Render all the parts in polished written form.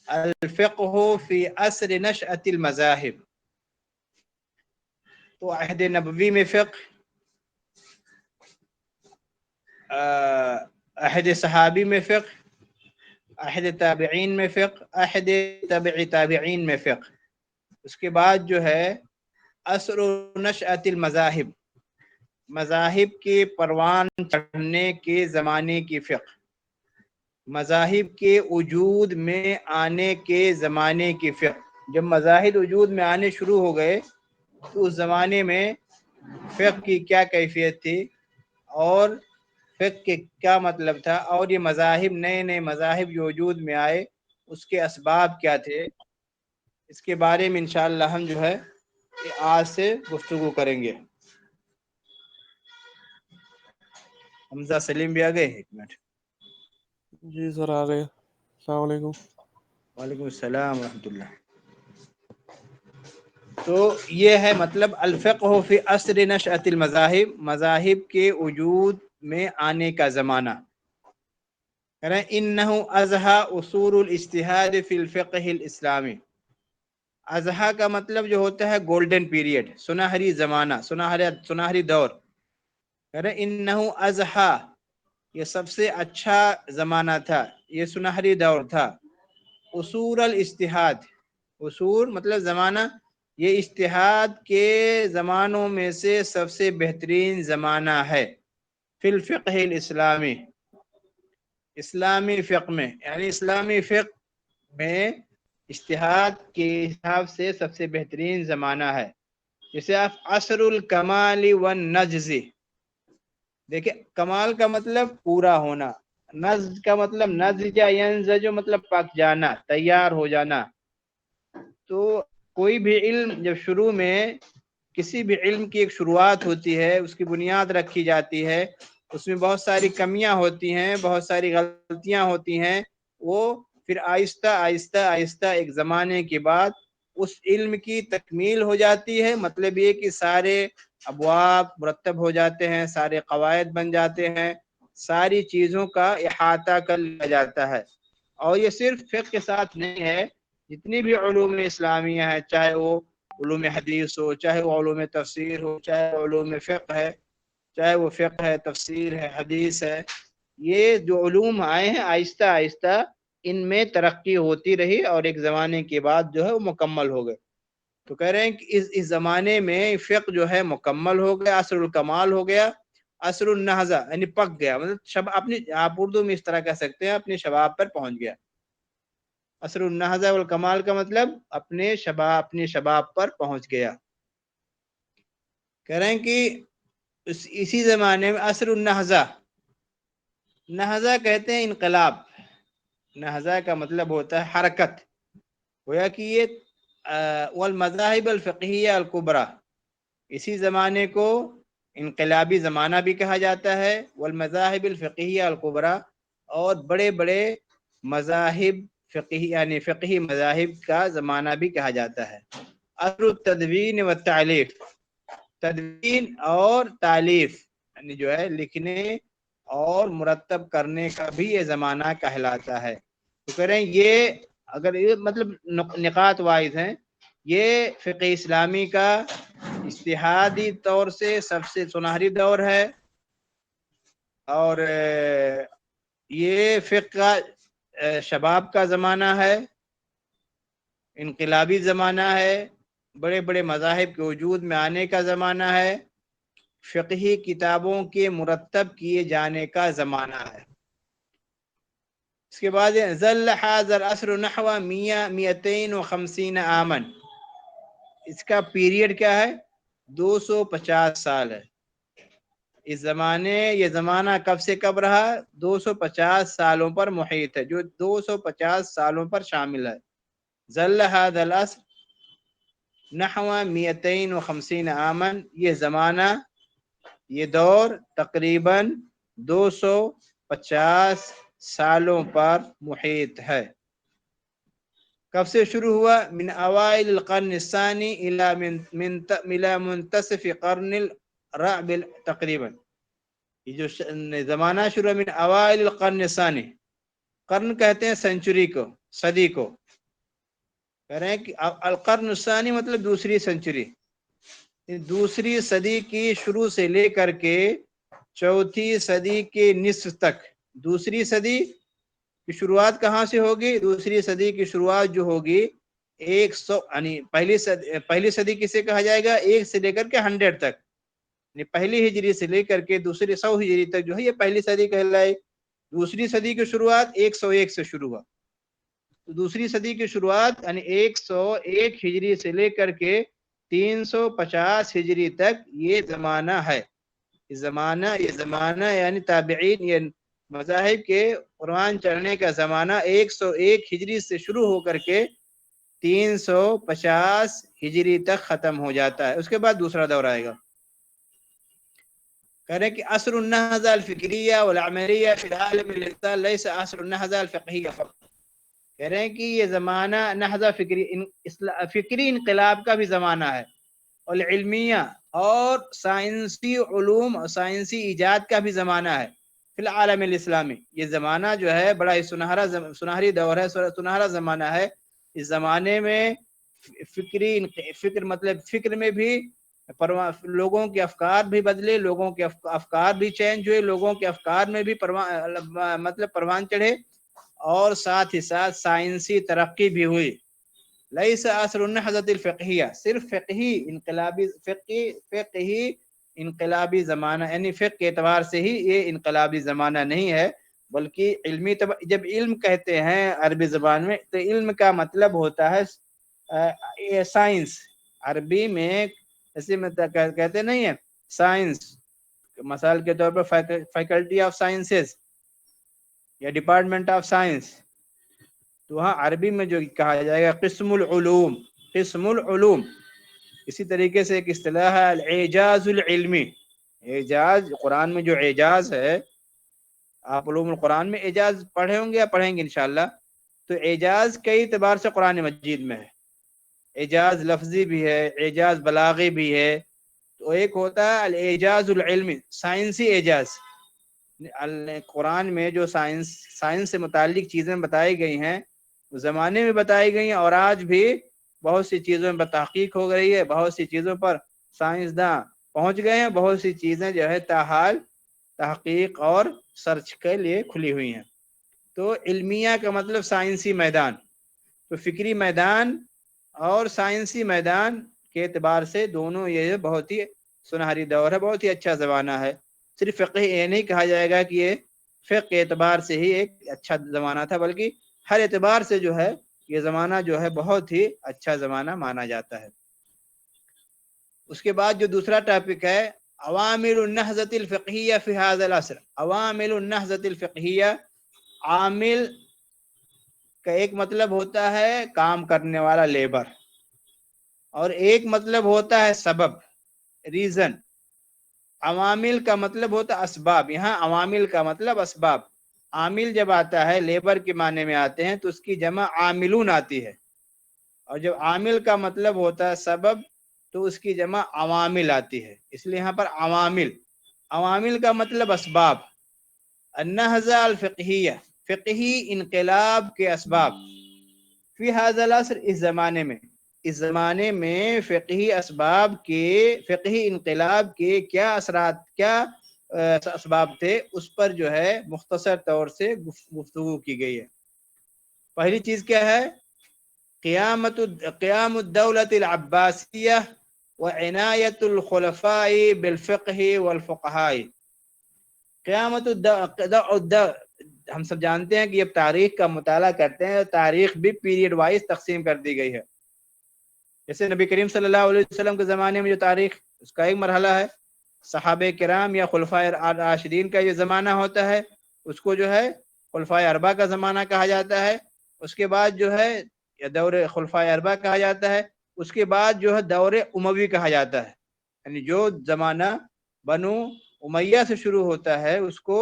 الفقہ فی عصر نشأۃ المذاہب، تو عہد نبوی میں فقہ، عہد صحابی میں فقہ، عہد تابعین میں فقہ، عہد تبع تابعین میں فقہ، اس کے بعد جو ہے عصر نشأۃ المذاہب، مذاہب کے پروان چڑھنے کے زمانے کی فقہ، مذاہب کے وجود میں آنے کے زمانے کی فقہ۔ جب مذاہب وجود میں آنے شروع ہو گئے تو اس زمانے میں فقہ کی کیا کیفیت تھی اور فقہ کے کیا مطلب تھا، اور یہ مذاہب نئے نئے مذاہب جو وجود میں آئے اس کے اسباب کیا تھے، اس کے بارے میں انشاءاللہ ہم جو ہے آج سے گفتگو کریں گے۔ حمزہ سلیم بھی آ گئے، ایک منٹ۔ جی سر آ گئے۔ السلام علیکم۔ وعلیکم السلام ورحمۃ اللہ۔ تو یہ ہے مطلب الفقہ فی عصر نشأۃ المذاہب، مذاہب کے وجود میں آنے کا زمانہ۔ انہ اضحیٰ اصول الاجتہاد فی الفقہ الاسلامی، اضحیٰ کا مطلب جو ہوتا ہے گولڈن پیریڈ، سنہری زمانہ، سنہری دور۔ انہ اضحیٰ، یہ سب سے اچھا زمانہ تھا، یہ سنہری دور تھا۔ اصول الاجتہاد، اصول مطلب زمانہ، یہ اجتہاد کے زمانوں میں سے سب سے بہترین زمانہ ہے۔ فی الفقہ الاسلامی، اسلامی فقہ میں، یعنی اسلامی فقہ میں اجتہاد کے حساب سے سب سے بہترین زمانہ ہے۔ جیسے آپ عصر الکمال والنجز، دیکھیں کمال کا مطلب پورا ہونا، نضج کا مطلب نضج ینضج مطلب پک جانا، تیار ہو جانا۔ تو کوئی بھی علم جب شروع میں، کسی بھی علم کی ایک شروعات ہوتی ہے، اس کی بنیاد رکھی جاتی ہے، اس میں بہت ساری کمیاں ہوتی ہیں، بہت ساری غلطیاں ہوتی ہیں، وہ پھر آہستہ آہستہ آہستہ ایک زمانے کے بعد اس علم کی تکمیل ہو جاتی ہے۔ مطلب یہ کہ سارے ابواب مرتب ہو جاتے ہیں، سارے قواعد بن جاتے ہیں، ساری چیزوں کا احاطہ کر لیا جاتا ہے۔ اور یہ صرف فقہ کے ساتھ نہیں ہے، جتنی بھی علوم اسلامیہ ہیں، چاہے وہ علوم حدیث ہو، چاہے وہ علوم تفسیر ہو، چاہے وہ علوم فقہ ہے، چاہے وہ فقہ ہے، تفسیر ہے، حدیث ہے، یہ جو علوم آئے ہیں آہستہ آہستہ ان میں ترقی ہوتی رہی اور ایک زمانے کے بعد جو ہے وہ مکمل ہو گئے۔ تو کہہ رہے ہیں کہ اس زمانے میں فقہ جو ہے مکمل ہو گیا، عصر الکمال ہو گیا، عصر النہضہ یعنی پک گیا، مطلب اپنی، آپ اردو میں اس طرح کہہ سکتے ہیں اپنے شباب پر پہنچ گیا۔ عصر النہضہ والکمال کا مطلب اپنے شباب پر پہنچ گیا۔ کہہ رہے ہیں کہ اسی زمانے میں عصر النہضہ، نہضہ کہتے ہیں انقلاب، نہضہ کا مطلب ہوتا ہے حرکت، گویا کہ یہ والمذاہب الفقہیہ الکبریٰ، اسی زمانے کو انقلابی زمانہ بھی کہا جاتا ہے، والمذاہب الفقہیہ الکبریٰ، اور بڑے بڑے مذاہب فقہی یعنی فقہی مذاہب کا زمانہ بھی کہا جاتا ہے۔ عصر التدوین والتالیف، تدوین اور تالیف یعنی جو ہے لکھنے اور مرتب کرنے کا بھی یہ زمانہ کہلاتا ہے۔ تو کہہ رہے ہیں یہ اگر یہ مطلب نقاط وائز ہیں، یہ فقہ اسلامی کا اجتہادی طور سے سب سے سنہری دور ہے، اور یہ فقہ کا شباب کا زمانہ ہے، انقلابی زمانہ ہے، بڑے بڑے مذاہب کے وجود میں آنے کا زمانہ ہے، فقہی کتابوں کے مرتب کیے جانے کا زمانہ ہے۔ اس کے بعد ظل هذا العصر نحو 250 عاما، اس کا پیریڈ کیا ہے؟ 250 سال ہے۔ اس زمانے، یہ زمانہ کب سے کب رہا؟ 250 سالوں پر محیط ہے، جو 250 سالوں پر شامل ہے۔ ظل هذا العصر نحو 250 عاما، یہ زمانہ، یہ دور تقریباً 250 سالوں پر محیط ہے۔ کب سے شروع ہوا؟ من اوائل القرن الثانی الى منتصف قرن الرابع تقریباً، یہ جو زمانہ شروع من اوائل القرن الثانی، قرن کہتے ہیں سینچری کو، صدی کو. کہہ رہے ہیں کہ القرن الثانی مطلب دوسری سینچری، دوسری صدی کی شروع سے لے کر کے چوتھی صدی کے نصف تک. دوسری صدی کی شروعات کہاں سے ہوگی؟ دوسری صدی کی شروعات جو ہوگی 100، یعنی پہلی صدی کسے کہا جائے گا؟ 1 سے لے کر کے 100 تک، یعنی پہلی ہجری سے لے کر کے دوسری 100 ہجری تک جو ہے یہ پہلی صدی کہلائے. دوسری صدی کی شروعات 101 سے شروع ہوا. تو دوسری صدی کی شروعات یعنی 101 ہجری سے لے کر کے 350 ہجری تک یہ زمانہ ہے. یہ زمانہ یعنی تابعین، یہ مذاہب کے قرآن چڑھنے کا زمانہ 101 ہجری سے شروع ہو کر کے 350 ہجری تک ختم ہو جاتا ہے. اس کے بعد دوسرا دور آئے گا. کہہ رہے کہ عصر النہضہ الفکریہ والعملیہ فی العالم الاسلام لیس عصر النہضہ الفقہیہ فقط. کہہ رہے ہیں کہ یہ زمانہ نہضہ فکری انقلاب کا بھی زمانہ ہے، اور علمیہ اور سائنسی علوم اور سائنسی ایجاد کا بھی زمانہ ہے. فی العالم الاسلامی، یہ زمانہ جو ہے بڑا ہی سنہری دور ہے، سنہرا زمانہ ہے. اس زمانے میں فکر مطلب فکر میں بھی لوگوں کے افکار بھی بدلے، لوگوں کے افکار بھی چینج ہوئے، لوگوں کے افکار میں بھی مطلب پروان چڑھے، اور ساتھ ہی ساتھ سائنسی ترقی بھی ہوئی. لیس عصر النہضۃ الفقہیہ، صرف فقہی انقلابی زمانہ، یعنی فقہ کے اعتبار سے ہی یہ انقلابی زمانہ نہیں ہے، بلکہ علمی جب علم کہتے ہیں عربی زبان میں تو علم کا مطلب ہوتا ہے سائنس. عربی میں ایسے میں کہتے نہیں ہے سائنس، مثال کے طور پر فیکلٹی آف سائنسز یا ڈپارٹمنٹ آف سائنس، تو وہاں عربی میں جو کہا جائے گا قسم العلوم، قسم العلوم. اسی طریقے سے ایک اصطلاح ہے الاعجاز العلمی. اعجاز، قرآن میں جو اعجاز ہے، آپ علوم القرآن میں اعجاز پڑھے ہوں گے یا پڑھیں گے انشاءاللہ، تو اعجاز کئی اعتبار سے قرآن مجید میں ہے. اعجاز لفظی بھی ہے، اعجاز بلاغی بھی ہے. تو ایک ہوتا ہے الاعجاز العلمی، سائنسی اعجاز. قرآن میں جو سائنس سے متعلق چیزیں بتائی گئی ہیں اس زمانے میں بتائی گئی ہیں، اور آج بھی بہت سی چیزوں میں تحقیق ہو رہی ہے، بہت سی چیزوں پر سائنسداں پہنچ گئے ہیں، بہت سی چیزیں جو ہے تاحال تحقیق اور سرچ کے لیے کھلی ہوئی ہیں. تو علمیہ کا مطلب سائنسی میدان. تو فکری میدان اور سائنسی میدان کے اعتبار سے دونوں یہ بہت ہی سنہری دور ہے، بہت ہی اچھا زمانہ ہے. صرف فقہ یہ نہیں کہا جائے گا کہ یہ فقہ کے اعتبار سے ہی ایک اچھا زمانہ تھا، بلکہ ہر اعتبار سے جو ہے یہ زمانہ جو ہے بہت ہی اچھا زمانہ مانا جاتا ہے. اس کے بعد جو دوسرا ٹاپک ہے عوامل النہضۃ الفقہیہ فی ھذا العصر. عوامل النہضۃ الفقہیہ، عامل کا ایک مطلب ہوتا ہے کام کرنے والا، لیبر، اور ایک مطلب ہوتا ہے سبب، ریزن. عوامل کا مطلب ہوتا ہے اسباب. یہاں عوامل کا مطلب اسباب. عامل جب آتا ہے لیبر کے معنی میں آتے ہیں تو اس کی جمع عاملون آتی ہے، اور جب عامل کا مطلب ہوتا ہے سبب تو اس کی جمع عوامل آتی ہے. اس لیے یہاں پر عوامل کا مطلب اسباب. النہضہ الفقہیہ، فقہی انقلاب کے اسباب. فی ھذا العصر، اس زمانے میں فقہی اسباب کے، فقہی انقلاب کے کیا اثرات، کیا اسباب تھے، اس پر جو ہے مختصر طور سے گفتگو کی گئی ہے. پہلی چیز کیا ہے؟ قیام الدولة العباسیہ وعنایت الخلفاء بالفقہ والفقہاء. قیامت ہم سب جانتے ہیں کہ جب تاریخ کا مطالعہ کرتے ہیں تاریخ بھی پیریڈ وائز تقسیم کر دی گئی ہے. جیسے نبی کریم صلی اللہ علیہ وسلم کے زمانے میں جو تاریخ، اس کا ایک مرحلہ ہے. صحابہ کرام یا خلفائے راشدین کا یہ زمانہ ہوتا ہے، اس کو جو ہے خلفائے اربعہ کا زمانہ کہا جاتا ہے. اس کے بعد جو ہے یا دور خلفائے اربعہ کہا جاتا ہے. اس کے بعد جو ہے دور اموی کہا جاتا ہے، یعنی جو زمانہ بنو امیہ سے شروع ہوتا ہے اس کو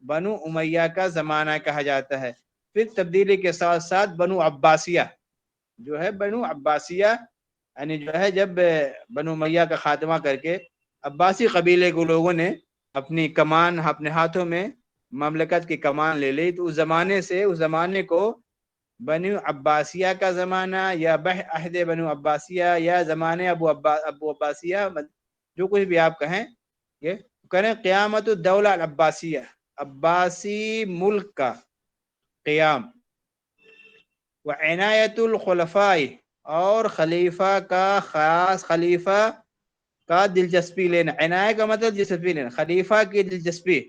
بنو امیہ کا زمانہ کہا جاتا ہے. پھر تبدیلی کے ساتھ ساتھ بنو عباسیہ جو ہے، بنو عباسیہ یعنی جو ہے جب بنو امیہ کا خاتمہ کر کے عباسی قبیلے کو لوگوں نے اپنی کمان اپنے ہاتھوں میں مملکت کی کمان لے لی، تو اس زمانے سے اس زمانے کو بنو عباسیہ کا زمانہ یا عہد بنو عباسیہ یا زمانے ابو عباسیہ، جو کچھ بھی آپ کہیں، یہ کریں قیامت الدولہ العباسیہ، عباسی ملک کا قیام، وعنایت الخلفاء، اور خلیفہ کا خاص خلیفہ کا دلچسپی لینا، عنایت کا مطلب دلچسپی لینا، خلیفہ کی دلچسپی،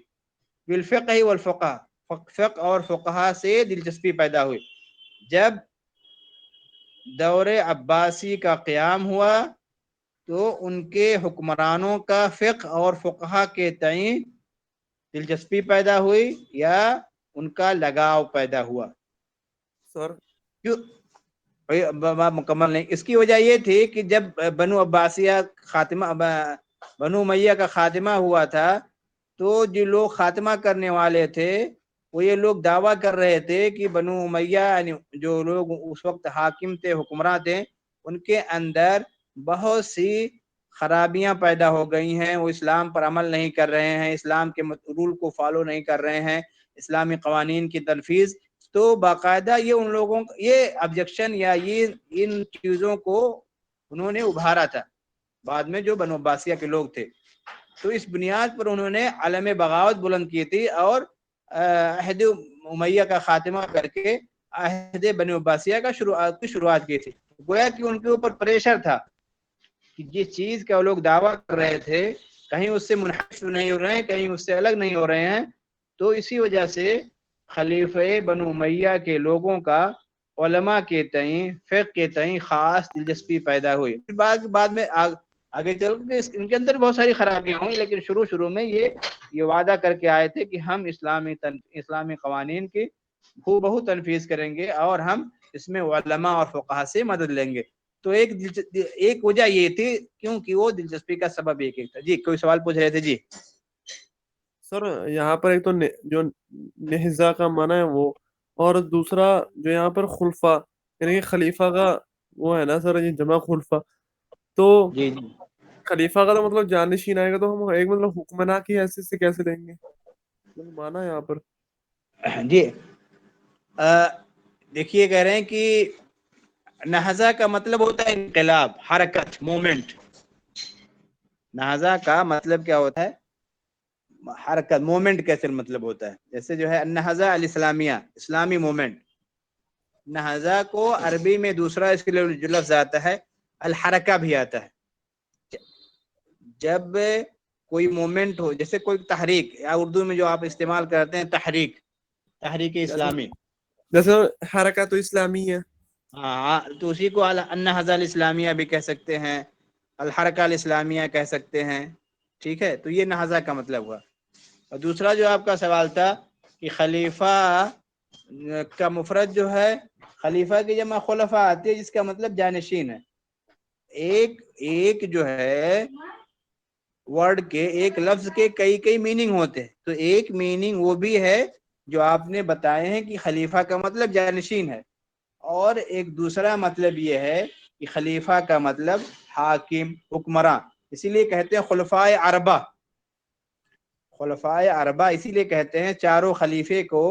بالفقہ والفقہ، فقہ اور فقہا سے دلچسپی پیدا ہوئی۔ جب دور عباسی کا قیام ہوا تو ان کے حکمرانوں کا فقہ اور فقہا کے تئیں دلچسپی پیدا ہوئی یا ان کا لگاؤ پیدا ہوا۔ سر کیوں بات مکمل نہیں، اس کی وجہ یہ تھی کہ جب بنو عباسیہ خاتمہ، بنو امیہ کا خاتمہ ہوا تھا، تو جو لوگ خاتمہ کرنے والے تھے وہ یہ لوگ دعویٰ کر رہے تھے کہ بنو امیہ یعنی جو لوگ اس وقت حاکم تھے، حکمراں تھے، ان کے اندر بہت سی خرابیاں پیدا ہو گئی ہیں، وہ اسلام پر عمل نہیں کر رہے ہیں، اسلام کے رول کو فالو نہیں کر رہے ہیں، اسلامی قوانین کی تنفیذ۔ تو باقاعدہ یہ ان لوگوں یہ آبجیکشن یا یہ ان چیزوں کو انہوں نے ابھارا تھا بعد میں جو بنو عباسیہ کے لوگ تھے، تو اس بنیاد پر انہوں نے علم بغاوت بلند کی تھی اور عہد امیہ کا خاتمہ کر کے عہد بنو عباسیہ کی شروعات کی تھی۔ گویا کہ ان کے اوپر پریشر تھا کہ جس چیز کا وہ لوگ دعویٰ کر رہے تھے کہیں اس سے منحرف نہیں ہو رہے ہیں، کہیں اس سے الگ نہیں ہو رہے ہیں، تو اسی وجہ سے خلیفہ بنو امیہ کے لوگوں کا علماء کے تئیں، فقہ کے تئیں خاص دلچسپی پیدا ہوئی۔ پھر بعد میں آگے چل کے ان کے اندر بہت ساری خرابیاں ہوئی، لیکن شروع میں یہ وعدہ کر کے آئے تھے کہ ہم اسلامی قوانین کی بہو تنفیذ کریں گے اور ہم اس میں علماء اور فقہا سے مدد لیں گے۔ تو ایک وجہ یہ تھی کیونکہ وہ دلچسپی کا سبب ایک تھا۔ جی کوئی سوال پوچھ رہے تھے؟ جی سر یہاں پر ایک تو جو نہزہ کا معنی ہے وہ، اور دوسرا جو یہاں پر خلفا یعنی کہ خلیفہ کا وہ ہے نا سر، یہ جمع خلفا، تو جی جی خلیفہ کا تو مطلب جانشین آئے گا، تو ہم ایک مطلب حکمراں کی حیثیت سے کیسے لیں گے معنی یہاں پر؟ جی دیکھیے کہہ رہے ہیں کہ نہضہ کا مطلب ہوتا ہے انقلاب، حرکت، مومنٹ۔ نہضہ کا مطلب کیا ہوتا ہے؟ حرکت، مومنٹ کیسے مطلب ہوتا ہے؟ جیسے جو ہے النہضہ الاسلامیہ، اسلامی مومنٹ۔ نہضہ کو عربی میں دوسرا اس کے لیے جو لفظ آتا ہے الحرکہ بھی آتا ہے۔ جب کوئی مومنٹ ہو، جیسے کوئی تحریک، یا اردو میں جو آپ استعمال کرتے ہیں تحریک اسلامی، جیسے حرکت اسلامی ہے، ہاں، تو اسی کو النہضہ الاسلامیہ بھی کہہ سکتے ہیں، الحرکہ الاسلامیہ کہہ سکتے ہیں، ٹھیک ہے؟ تو یہ نہضہ کا مطلب ہوا۔ اور دوسرا جو آپ کا سوال تھا کہ خلیفہ کا مفرد جو ہے، خلیفہ کی جمع خلفاء آتی ہے، جس کا مطلب جانشین ہے۔ ایک جو ہے ورڈ کے، ایک لفظ کے کئی میننگ ہوتے ہیں، تو ایک میننگ وہ بھی ہے جو آپ نے بتائے ہیں کہ خلیفہ کا مطلب جانشین ہے، اور ایک دوسرا مطلب یہ ہے کہ خلیفہ کا مطلب حاکم، حکمراں۔ اسی لیے کہتے ہیں خلفائے اربع، خلفائے اربع اسی لیے کہتے ہیں، چاروں خلیفے کو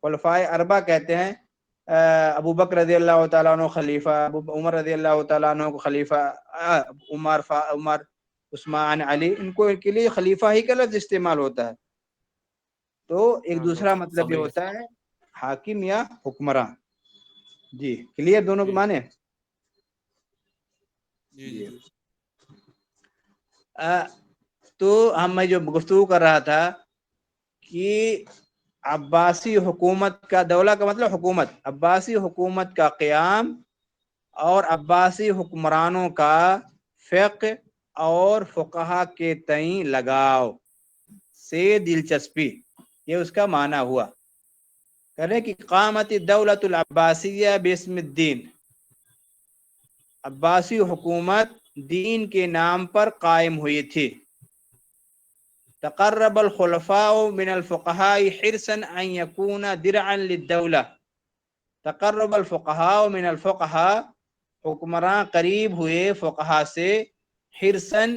خلفائے اربع کہتے ہیں۔ ابو بکر رضی اللہ تعالیٰ عنہ خلیفہ، عمر رضی اللہ تعالیٰ عنہ کو خلیفہ، عمر، عثمان، علی، ان کے لیے خلیفہ ہی کا لفظ استعمال ہوتا ہے۔ تو ایک دوسرا مطلب یہ ہوتا ہے حاکم یا حکمراں۔ جی کلیئر دونوں کے معنی؟ جی تو میں جو گفتگو کر رہا تھا کہ عباسی حکومت کا، دولہ کا مطلب حکومت، عباسی حکومت کا قیام اور عباسی حکمرانوں کا فقہ اور فقہا کے تئیں لگاؤ سے دلچسپی، یہ اس کا معنی ہوا۔ کہہ رہے کہ قامت الدولۃ العباسیہ باسم الدین، عباسی حکومت دین کے نام پر قائم ہوئی تھی۔ تقرب الخلفاء من الفقهاء حرصا ان يكون درعا للدولة، تقرب الفقهاء من الفقهاء، حکمراں قریب ہوئے فقہا سے، حرصاً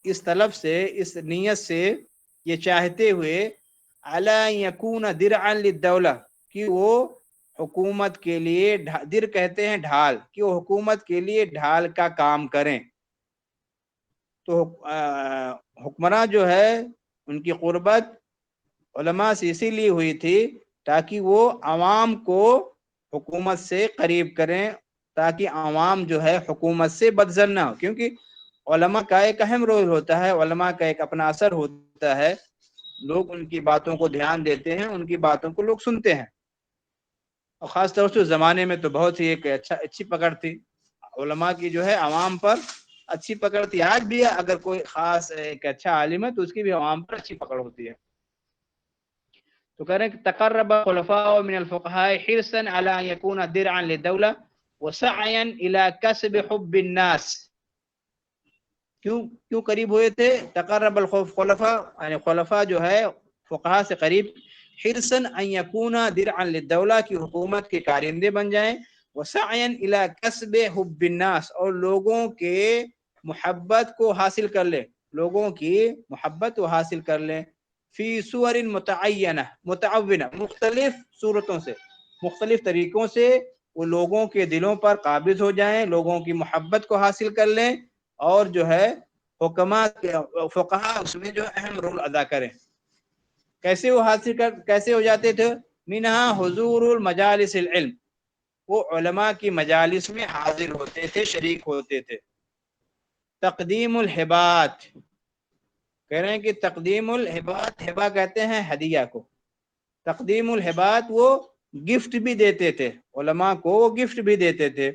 اس طلب سے، اس نیت سے یہ چاہتے ہوئے علی یکون درعا للدولہ کہ وہ حکومت کے لیے در کہتے ہیں ڈھال کہ وہ حکومت کے لیے ڈھال کا کام کریں. تو حکمراں جو ہے ان کی قربت علماء سے اسی لیے ہوئی تھی تاکہ وہ عوام کو حکومت سے قریب کریں، تاکہ عوام جو ہے حکومت سے بدظن نہ ہو. کیونکہ علماء کا ایک اہم رول ہوتا ہے، علماء کا ایک اپنا اثر ہوتا ہے، لوگ ان کی باتوں کو دھیان دیتے ہیں، ان کی باتوں کو لوگ سنتے ہیں. اور خاص طور سے اس زمانے میں تو بہت ہی ایک اچھی پکڑ تھی علماء کی جو ہے عوام پر، اچھی پکڑ تھی. آج بھی اگر کوئی خاص ایک اچھا عالم ہے تو اس کی بھی عوام پر اچھی پکڑ ہوتی ہے. تو کہہ رہے ہیں کہ تقرب خلفاء من الفقهاء حرصا على ان يكون درعا للدولة وسعيا الى كسب حب الناس. کیوں قریب ہوئے تھے؟ تقرب الخلفاء یعنی خلفاء جو ہے فقہاء سے قریب، حرصا ان يكون درعا للدولة کی حکومت کے کارندے بن جائیں، وسعيا الى كسب حب الناس اور لوگوں کے محبت کو حاصل کر لیں، لوگوں کی محبت کو حاصل کر لیں. فی صور متعینہ متعونہ مختلف صورتوں سے، مختلف طریقوں سے وہ لوگوں کے دلوں پر قابض ہو جائیں، لوگوں کی محبت کو حاصل کر لیں، اور جو ہے حکماء فقہاء اس میں جو اہم رول ادا کریں. کیسے وہ حاصل کیسے ہو جاتے تھے؟ منہا حضور المجالس العلم، وہ علماء کی مجالس میں حاضر ہوتے تھے، شریک ہوتے تھے. تقدیم الہبات، کہہ رہے ہیں کہ تقدیم الہبات، ہبا کہتے ہیں ہدیہ کو، تقدیم الہبات وہ گفٹ بھی دیتے تھے، علماء کو وہ گفٹ بھی دیتے تھے.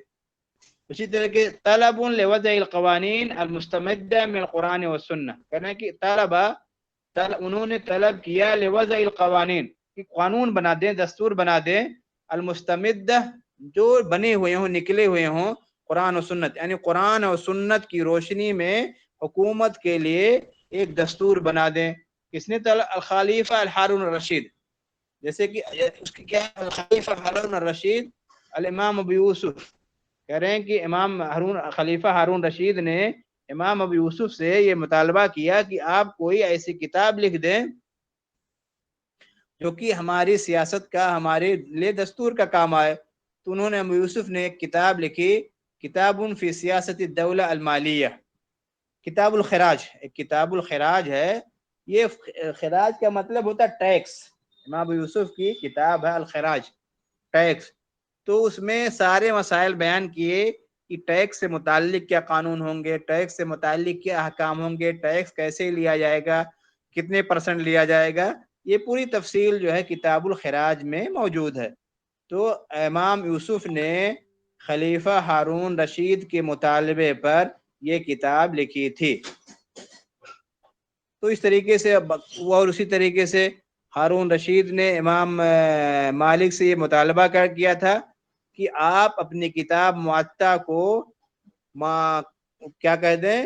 اسی طرح کے طلب لوضع القوانین المستمدہ من القرآن والسنہ، کہہ رہے ہیں کہ انہوں نے طلب کیا لوضع القوانین کہ قانون بنا دیں، دستور بنا دیں، المستمدہ جو بنے ہوئے ہوں، نکلے ہوئے ہوں قرآن و سنت، یعنی قرآن اور سنت کی روشنی میں حکومت کے لیے ایک دستور بنا دیں. کس نے الخلیفہ الہارون الرشید، جیسے کہ اس کی کیا ہے الخلیفہ ہارون الرشید الامام ابو یوسف، کہہ رہے ہیں کہ امام خلیفہ ہارون رشید نے امام ابو یوسف سے یہ مطالبہ کیا کہ آپ کوئی ایسی کتاب لکھ دیں جو کہ ہماری سیاست کا، ہمارے لیے دستور کا کام آئے. تو انہوں نے ابو یوسف نے ایک کتاب لکھی، کتاب فی سیاست الدولہ المالیہ، کتاب الخراج. ایک کتاب الخراج ہے، یہ خراج کا مطلب ہوتا ہے ٹیکس. امام ابو یوسف کی کتاب ہے الخراج، ٹیکس. تو اس میں سارے مسائل بیان کیے کہ ٹیکس سے متعلق کیا قانون ہوں گے، ٹیکس سے متعلق کیا احکام ہوں گے، ٹیکس کیسے لیا جائے گا، کتنے % لیا جائے گا. یہ پوری تفصیل جو ہے کتاب الخراج میں موجود ہے. تو امام یوسف نے خلیفہ ہارون رشید کے مطالبے پر یہ کتاب لکھی تھی. تو اس طریقے سے اور اسی طریقے سے ہارون رشید نے امام مالک سے یہ مطالبہ کیا تھا کہ آپ اپنی کتاب معطا کو کیا کہہ دیں،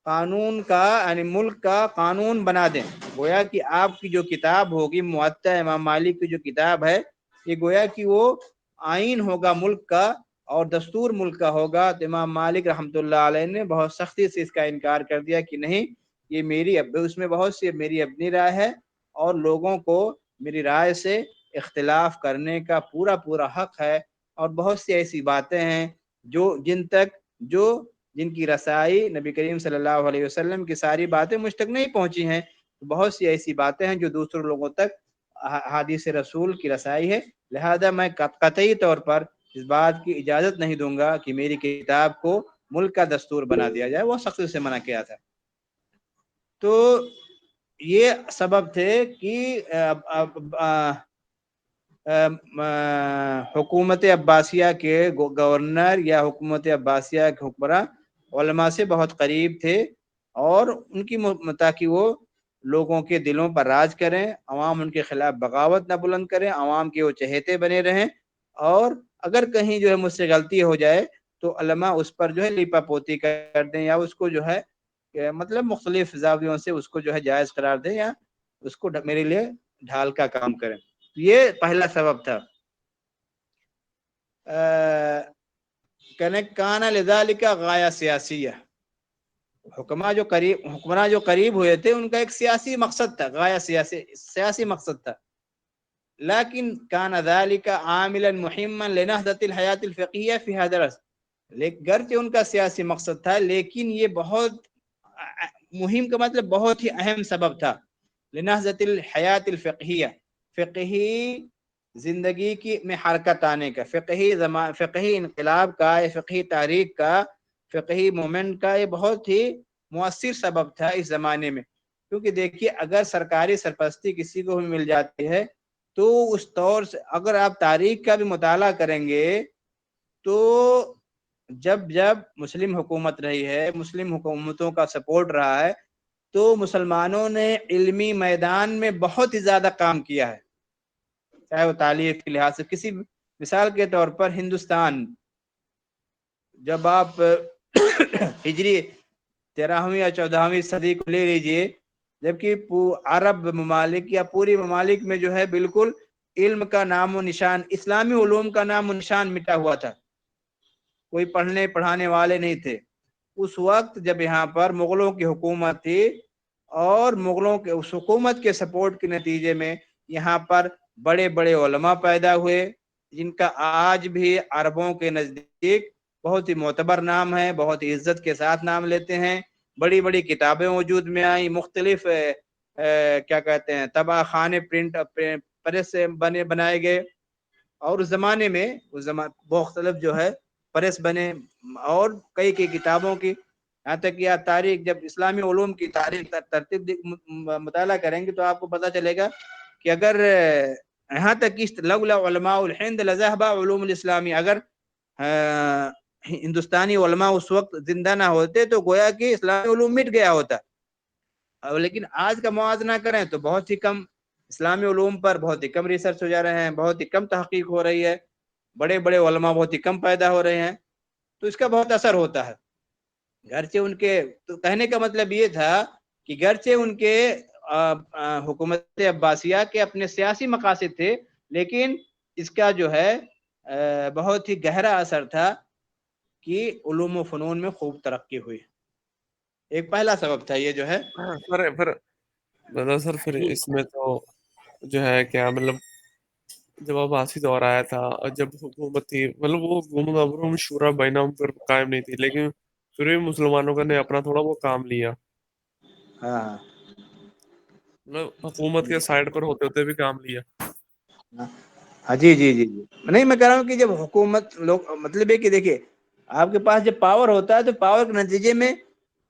قانون کا یعنی ملک کا قانون بنا دیں. گویا کہ آپ کی جو کتاب ہوگی معطا امام مالک کی جو کتاب ہے، یہ گویا کہ وہ آئین ہوگا ملک کا اور دستور ملک کا ہوگا. تو امام مالک رحمۃ اللہ علیہ نے بہت سختی سے اس کا انکار کر دیا کہ نہیں، یہ میری اس میں بہت سی میری اپنی رائے ہے اور لوگوں کو میری رائے سے اختلاف کرنے کا پورا حق ہے، اور بہت سی ایسی باتیں ہیں جن کی رسائی نبی کریم صلی اللہ علیہ وسلم کی ساری باتیں مجھ تک نہیں پہنچی ہیں. بہت سی ایسی باتیں ہیں جو دوسرے لوگوں تک حدیث رسول کی رسائی ہے، لہذا میں قطعی طور پر اس بات کی اجازت نہیں دوں گا کہ میری کتاب کو ملک کا دستور بنا دیا جائے. وہ سختی سے منع کیا تھا. تو یہ سبب تھے کہ حکومت عباسیہ کے گورنر یا حکومت عباسیہ کے حکمراں علماء سے بہت قریب تھے، اور ان کی تاکہ وہ لوگوں کے دلوں پر راج کریں، عوام ان کے خلاف بغاوت نہ بلند کریں، عوام کے وہ چہیتے بنے رہیں، اور اگر کہیں جو ہے مجھ سے غلطی ہو جائے تو علماء اس پر جو ہے لیپا پوتی کر دیں، یا اس کو جو ہے مطلب مختلف زاویوں سے اس کو جو ہے جائز قرار دیں، یا اس کو میرے لیے ڈھال کا کام کریں. یہ پہلا سبب تھا. کہنے کانا لذالک غایہ سیاسیہ، حکمراں جو قریب ہوئے تھے ان کا ایک سیاسی مقصد تھا، غایہ سیاسی مقصد تھا. لیکن كان ذلك عاملا مهما لنهضة الحیات الفقہیہ فی هذا العصر. گرچہ ان کا سیاسی مقصد تھا لیکن یہ بہت مہم کا مطلب بہت ہی اہم سبب تھا. لنہضۃ الحیات الفقہیہ، فقہی زندگی کی میں حرکت آنے کا، فقہی انقلاب کا، فقہی تحریک کا، فقہی مومنٹ کا یہ بہت ہی مؤثر سبب تھا اس زمانے میں. کیونکہ دیکھیے اگر سرکاری سرپرستی کسی کو بھی مل جاتی ہے تو اس طور سے اگر آپ تاریخ کا بھی مطالعہ کریں گے تو جب مسلم حکومت رہی ہے، مسلم حکومتوں کا سپورٹ رہا ہے، تو مسلمانوں نے علمی میدان میں بہت ہی زیادہ کام کیا ہے، چاہے وہ تعلیم کے لحاظ سے. کسی مثال کے طور پر ہندوستان، جب آپ ہجری 13ویں یا 14ویں صدی کو لے لیجئے، جبکہ عرب ممالک یا پوری ممالک میں جو ہے بالکل علم کا نام و نشان، اسلامی علوم کا نام و نشان مٹا ہوا تھا، کوئی پڑھنے پڑھانے والے نہیں تھے. اس وقت جب یہاں پر مغلوں کی حکومت تھی اور مغلوں کے اس حکومت کے سپورٹ کے نتیجے میں یہاں پر بڑے بڑے علماء پیدا ہوئے جن کا آج بھی عربوں کے نزدیک بہت ہی معتبر نام ہے، بہت ہی عزت کے ساتھ نام لیتے ہیں. بڑی بڑی کتابیں وجود میں آئیں، مختلف کیا کہتے ہیں طبع خانے پرنٹ پریس سے بنائے گئے. اور اس زمانے میں مختلف جو ہے پریس بنے اور کئی کتابوں کی، یہاں تک کہ تاریخ، جب اسلامی علوم کی تاریخ ترتیب مطالعہ کریں گے تو آپ کو پتہ چلے گا کہ اگر یہاں تک کہ لولا علماء الہند لذهب علوم الاسلامی، اگر ہندوستانی علماء اس وقت زندہ نہ ہوتے تو گویا کہ اسلامی علوم مٹ گیا ہوتا. لیکن آج کا موازنہ کریں تو بہت ہی کم اسلامی علوم پر بہت ہی کم ریسرچ ہو جا رہے ہیں، بہت ہی کم تحقیق ہو رہی ہے، بڑے بڑے علماء بہت ہی کم پیدا ہو رہے ہیں. تو اس کا بہت اثر ہوتا ہے. گرچہ ان کے تو کہنے کا مطلب یہ تھا کہ گرچہ ان کے حکومت عباسیہ کے اپنے سیاسی مقاصد تھے لیکن اس کا جو ہے بہت ہی گہرا اثر تھا کہ علوم و فنون میں خوب ترقی ہوئی. ایک پہلا سبب تھا یہ جو ہے. سر پھر اس میں تو جو ہے کیا مطلب جب عباسی دور آیا تھا اور جب حکومت تھی، مطلب وہ حکومت شورا بینہم پر قائم نہیں تھی، لیکن پھر بھی مسلمانوں نے اپنا تھوڑا وہ کام لیا. ہاں مطلب حکومت کے سائڈ پر ہوتے ہوتے بھی کام لیا. ہاں جی جی جی جی نہیں، میں کہہ رہا ہوں کہ جب حکومت لوگ مطلب ہے کہ دیکھیے آپ کے پاس جب پاور ہوتا ہے تو پاور کے نتیجے میں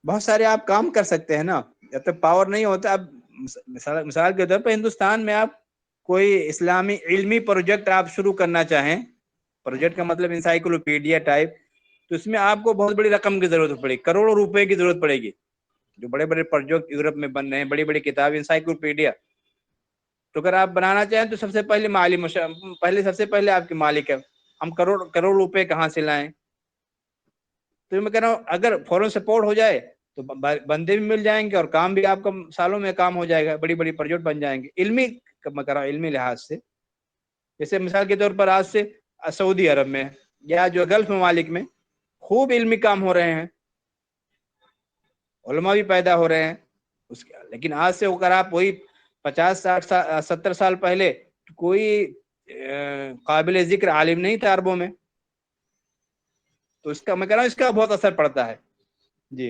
بہت سارے آپ کام کر سکتے ہیں نا. جب تک پاور نہیں ہوتا، اب مثال کے طور پہ ہندوستان میں آپ کوئی اسلامی علمی پروجیکٹ آپ شروع کرنا چاہیں، پروجیکٹ کا مطلب انسائیکلوپیڈیا ٹائپ، تو اس میں آپ کو بہت بڑی رقم کی ضرورت پڑے گی، کروڑوں روپے کی ضرورت پڑے گی. جو بڑے بڑے پروجیکٹ یورپ میں بن رہے ہیں، بڑی بڑی کتاب انسائیکلوپیڈیا، تو اگر آپ بنانا چاہیں تو سب سے پہلے آپ کے مالک ہے، ہم کروڑ روپے کہاں سے لائیں. تو میں کہہ رہا ہوں اگر فوراً سپورٹ ہو جائے تو بندے بھی مل جائیں گے اور کام بھی آپ کا سالوں میں کام ہو جائے گا، بڑی بڑی پروجیکٹ بن جائیں گے. میں کہہ رہا ہوں علمی لحاظ سے، جیسے مثال کے طور پر آج سے سعودی عرب میں یا جو گلف ممالک میں خوب علمی کام ہو رہے ہیں، علماء بھی پیدا ہو رہے ہیں. لیکن آج سے اگر آپ وہی 50 60 70 سال پہلے کوئی قابل ذکر عالم نہیں تھا عربوں میں، تو اس کا میں کہہ رہا ہوں اس کا بہت اثر پڑتا ہے. جی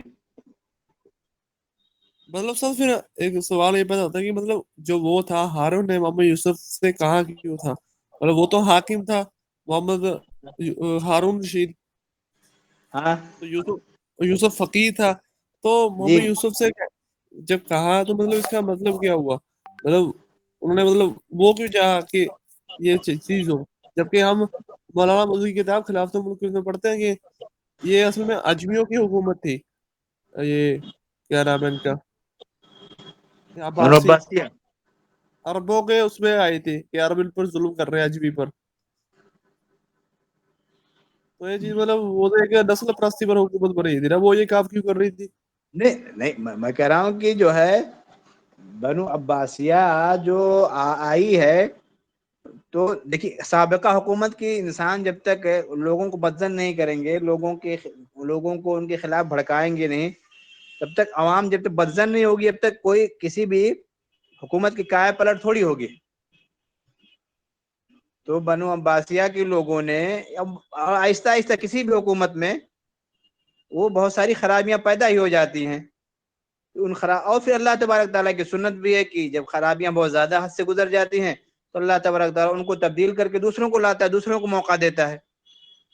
مطلب سر پھر ایک سوال یہ پیدا ہوتا ہے کہ مطلب جو وہ تھا ہارون نے محمد یوسف سے کہا کیوں تھا؟ مطلب وہ تو حاکم تھا محمد ہارون رشید، ہاں تو یوسف فقیہ تھا، تو جی محمد یوسف سے جب کہا تو مطلب اس کا مطلب کیا ہوا؟ مطلب انہوں نے مطلب وہ کیوں چاہا کہ یہ چیز ہو، جبکہ ہم مولانا مودودی کی کتاب خلافت ملک میں پڑھتے ہیں کہ یہ اصل میں اجمیوں کی حکومت تھی. یہ کیا نام ہے ان کا، عباسی عباسیہ. عربوں کے اس میں آئی تھی کہ عرب ان پر ظلم کر رہے ہیں اجمی پر. تو یہ چیز مطلب وہ تو ایک نسل پرستی پر حکومت بن رہی تھی نا، وہ یہ کام کیوں کر رہی تھی؟ نہیں میں کہہ رہا ہوں کہ جو ہے بنو عباسیہ جو آئی ہے، تو دیکھیے سابقہ حکومت کی انسان جب تک لوگوں کو بدزن نہیں کریں گے، لوگوں کو ان کے خلاف بھڑکائیں گے نہیں، تب تک عوام جب تک بدزن نہیں ہوگی اب تک کوئی کسی بھی حکومت کی کائے پلٹ تھوڑی ہوگی. تو بنو عباسیہ کے لوگوں نے آہستہ آہستہ کسی بھی حکومت میں وہ بہت ساری خرابیاں پیدا ہی ہو جاتی ہیں. اور پھر اللہ تبارک تعالیٰ کی سنت بھی ہے کہ جب خرابیاں بہت زیادہ حد سے گزر جاتی ہیں تو اللہ تبارک تعالیٰ ان کو تبدیل کر کے دوسروں کو لاتا ہے، دوسروں کو موقع دیتا ہے.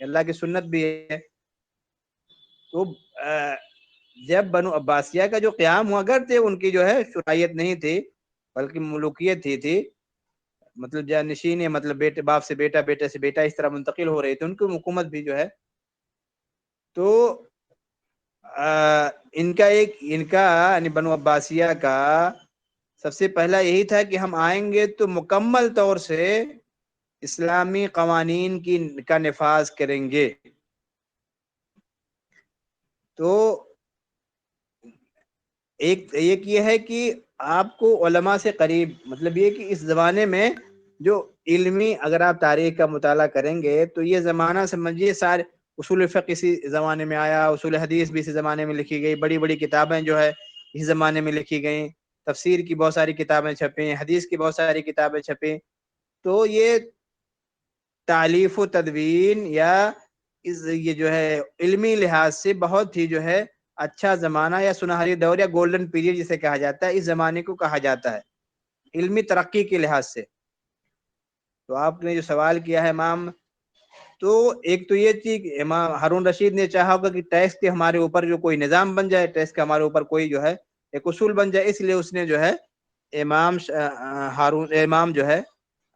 اللہ کی سنت بھی ہے. تو جب بنو عباسیہ کا جو قیام ہوا کرتے ان کی جو ہے شرعیت نہیں تھی بلکہ ملوکیت تھی، مطلب جانشین ہے، مطلب بیٹے باپ سے بیٹا، بیٹے سے بیٹا، اس طرح منتقل ہو رہی تھی ان کی حکومت بھی جو ہے. تو ان کا یعنی بنو عباسیہ کا سب سے پہلا یہی تھا کہ ہم آئیں گے تو مکمل طور سے اسلامی قوانین کا نفاذ کریں گے. تو ایک یہ ہے کہ آپ کو علماء سے قریب، مطلب یہ کہ اس زمانے میں جو علمی، اگر آپ تاریخ کا مطالعہ کریں گے تو یہ زمانہ سمجھیے سارے اصول فقہ اسی زمانے میں آیا، اصول حدیث بھی اسی زمانے میں لکھی گئی، بڑی بڑی کتابیں جو ہے اس زمانے میں لکھی گئیں، تفسیر کی بہت ساری کتابیں چھپیں، حدیث کی بہت ساری کتابیں چھپیں. تو یہ تالیف و تدوین یا یہ جو ہے علمی لحاظ سے بہت ہی جو ہے اچھا زمانہ یا سنہری دور یا گولڈن پیریڈ جسے کہا جاتا ہے، اس زمانے کو کہا جاتا ہے علمی ترقی کے لحاظ سے. تو آپ نے جو سوال کیا ہے امام، تو ایک تو یہ تھی کہ امام ہارون رشید نے چاہا ہوگا کہ ٹیکس کے ہمارے اوپر جو کوئی نظام بن جائے، ٹیکس کا ہمارے اوپر کوئی جو ہے ایک اصول بن جائے، اس لیے اس نے جو ہے امام جو ہے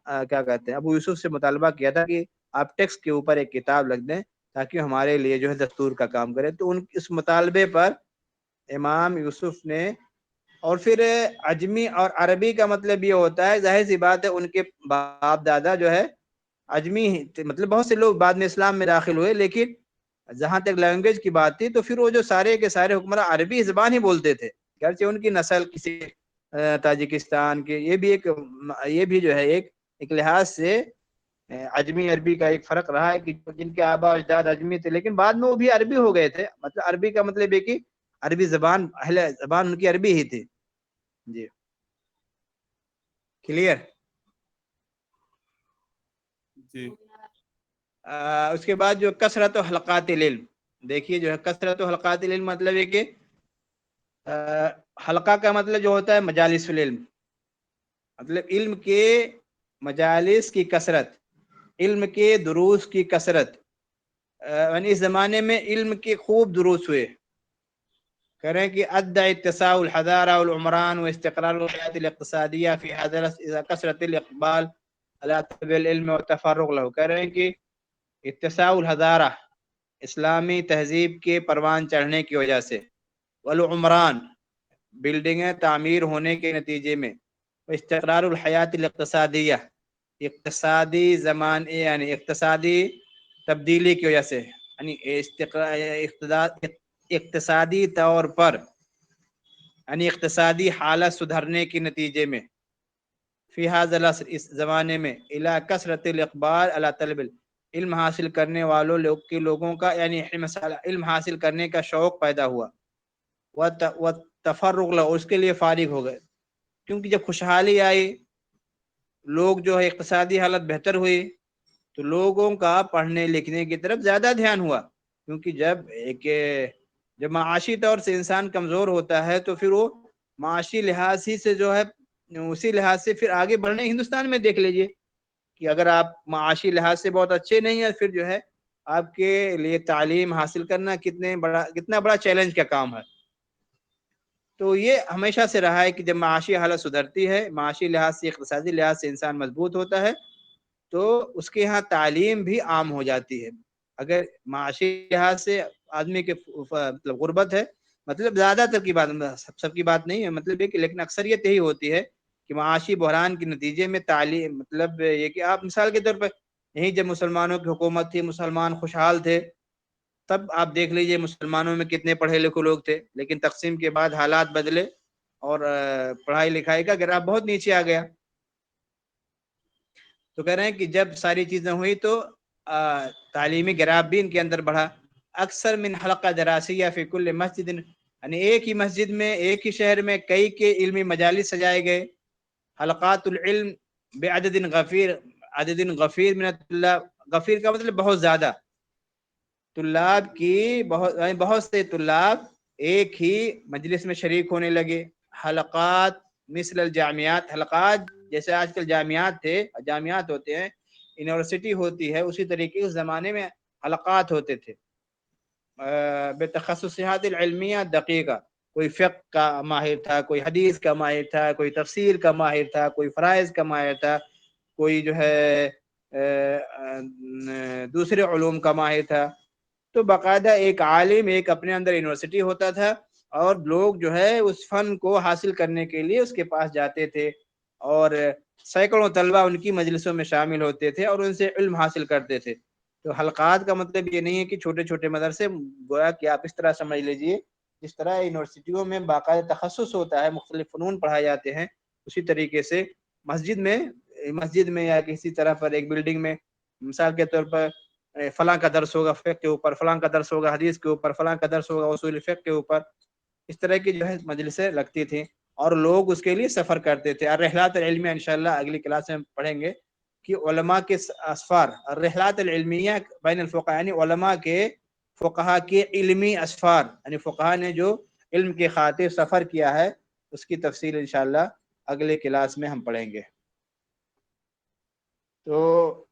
کیا کہتے ہیں ابو یوسف سے مطالبہ کیا تھا کہ آپ ٹیکس کے اوپر ایک کتاب لکھ دیں تاکہ ہمارے لیے جو ہے دستور کا کام کرے. تو اس مطالبے پر امام یوسف نے، اور پھر عجمی اور عربی کا مطلب یہ ہوتا ہے، ظاہر سی بات ہے ان کے باپ دادا جو ہے عجمی، مطلب بہت سے لوگ بعد میں اسلام میں داخل ہوئے، لیکن جہاں تک لینگویج کی بات تھی تو پھر وہ جو سارے کے سارے حکمراں عربی زبان ہی بولتے تھے، گرچہ ان کی نسل کسی تاجکستان کے، یہ بھی جو ہے ایک لحاظ سے عجمی عربی کا ایک فرق رہا ہے کہ جن کے آبا اجداد عجمی تھے لیکن بعد میں وہ بھی عربی ہو گئے تھے. مطلب عربی کا مطلب ہے کہ عربی زبان، اہل زبان ان کی عربی ہی تھی. جی کلیئر. جی اس کے بعد جو کثرت و حلقات العلم، دیکھیے جو ہے کثرت و حلقات العلم مطلب ہے کہ حلقہ کا مطلب جو ہوتا ہے مجالس العلم، مطلب علم کے مجالس کی کثرت، علم کے دروس کی کثرت. یعنی اس زمانے میں علم کے خوب دروس ہوئے. کریں کہ ادى اتساع الحضارة والعمران واستقرار الحياة الاقتصادية في هذا كثرة الإقبال على طلب العلم والتفرغ له. کریں کہ اتساع الحضارہ، اسلامی تہذیب کے پروان چڑھنے کی وجہ سے، والعمران، بلڈنگیں تعمیر ہونے کے نتیجے میں، استقرار الحیات الاقتصادیہ، اقتصادی یعنی اقتصادی تبدیلی کی وجہ سے، یعنی اقتصادی طور پر، یعنی اقتصادی حالت سدھرنے کے نتیجے میں، فی هذا العصر، اس زمانے میں، الی کثرت الاقبال علی طلب علم حاصل کرنے والوں لوگوں کا، یعنی علم حاصل کرنے کا شوق پیدا ہوا، تفرغ له، اس کے لیے فارغ ہو گئے. کیونکہ جب خوشحالی آئی، لوگ جو ہے اقتصادی حالت بہتر ہوئی تو لوگوں کا پڑھنے لکھنے کی طرف زیادہ دھیان ہوا. کیونکہ جب معاشی طور سے انسان کمزور ہوتا ہے تو پھر وہ معاشی لحاظ ہی سے جو ہے اسی لحاظ سے پھر آگے بڑھنے. ہندوستان میں دیکھ لیجئے کہ اگر آپ معاشی لحاظ سے بہت اچھے نہیں ہیں پھر جو ہے آپ کے لیے تعلیم حاصل کرنا کتنا بڑا چیلنج کا کام ہے. تو یہ ہمیشہ سے رہا ہے کہ جب معاشی حالت سدھرتی ہے، معاشی لحاظ سے، اقتصادی لحاظ سے انسان مضبوط ہوتا ہے تو اس کے ہاں تعلیم بھی عام ہو جاتی ہے. اگر معاشی لحاظ سے آدمی کے مطلب غربت ہے، مطلب زیادہ تر کی بات، سب کی بات نہیں ہے، مطلب یہ کہ لیکن اکثریت یہی ہوتی ہے کہ معاشی بحران کے نتیجے میں تعلیم، مطلب یہ کہ آپ مثال کے طور پر یہیں جب مسلمانوں کی حکومت تھی، مسلمان خوشحال تھے، تب آپ دیکھ لیجئے مسلمانوں میں کتنے پڑھے لکھے لوگ تھے، لیکن تقسیم کے بعد حالات بدلے اور پڑھائی لکھائی کا گراف بہت نیچے آ گیا. تو کہہ رہے ہیں کہ جب ساری چیزیں ہوئی تو تعلیمی گراف بھی ان کے اندر بڑھا. اکثر من حلقہ دراسیہ فی کل مسجد یعنی ایک ہی مسجد میں ایک ہی شہر میں کئی کے علمی مجالس سجائے گئے، حلقات العلم بعدد غفیر، عدد غفیر من الطلاب، غفیر کا مطلب بہت زیادہ، طلاب کی بہت سے طلاب ایک ہی مجلس میں شریک ہونے لگے۔ حلقات مثل الجامعات، حلقات جیسے آج کل جامعات ہوتے ہیں، یونیورسٹی ہوتی ہے، اسی طریقے اس زمانے میں حلقات ہوتے تھے بتخصصات العلمیہ دقیقہ، کوئی فقہ کا ماہر تھا، کوئی حدیث کا ماہر تھا، کوئی تفسیر کا ماہر تھا، کوئی فرائض کا ماہر تھا، کوئی جو ہے دوسرے علوم کا ماہر تھا۔ تو باقاعدہ ایک عالم، ایک اپنے اندر یونیورسٹی ہوتا تھا، اور لوگ جو ہے اس فن کو حاصل کرنے کے لیے اس کے پاس جاتے تھے، اور سینکڑوں طلبہ ان کی مجلسوں میں شامل ہوتے تھے اور ان سے علم حاصل کرتے تھے۔ تو حلقات کا مطلب یہ نہیں ہے کہ چھوٹے چھوٹے مدرسے، گویا کہ آپ اس طرح سمجھ لیجئے جس طرح یونیورسٹیوں میں باقاعدہ تخصص ہوتا ہے، مختلف فنون پڑھائے جاتے ہیں، اسی طریقے سے مسجد میں یا کسی طرح پر ایک بلڈنگ میں مثال کے طور پر فلاں کا درس ہوگا فقہ کے اوپر، فلاں کا درس ہوگا حدیث کے اوپر، فلاں کا درس ہوگا اصول فقہ کے اوپر، اس طرح کی جو ہے مجلسیں لگتی تھیں اور لوگ اس کے لیے سفر کرتے تھے۔ الرحلات العلمیہ انشاءاللہ اگلی کلاس میں پڑھیں گے کہ علماء کے اسفار، الرحلات العلمیہ بین الفقہاء، یعنی علماء کے، فقہا کے علمی اسفار، یعنی فقہا نے جو علم کے خاطر سفر کیا ہے، اس کی تفصیل انشاءاللہ اگلے کلاس میں ہم پڑھیں گے۔ تو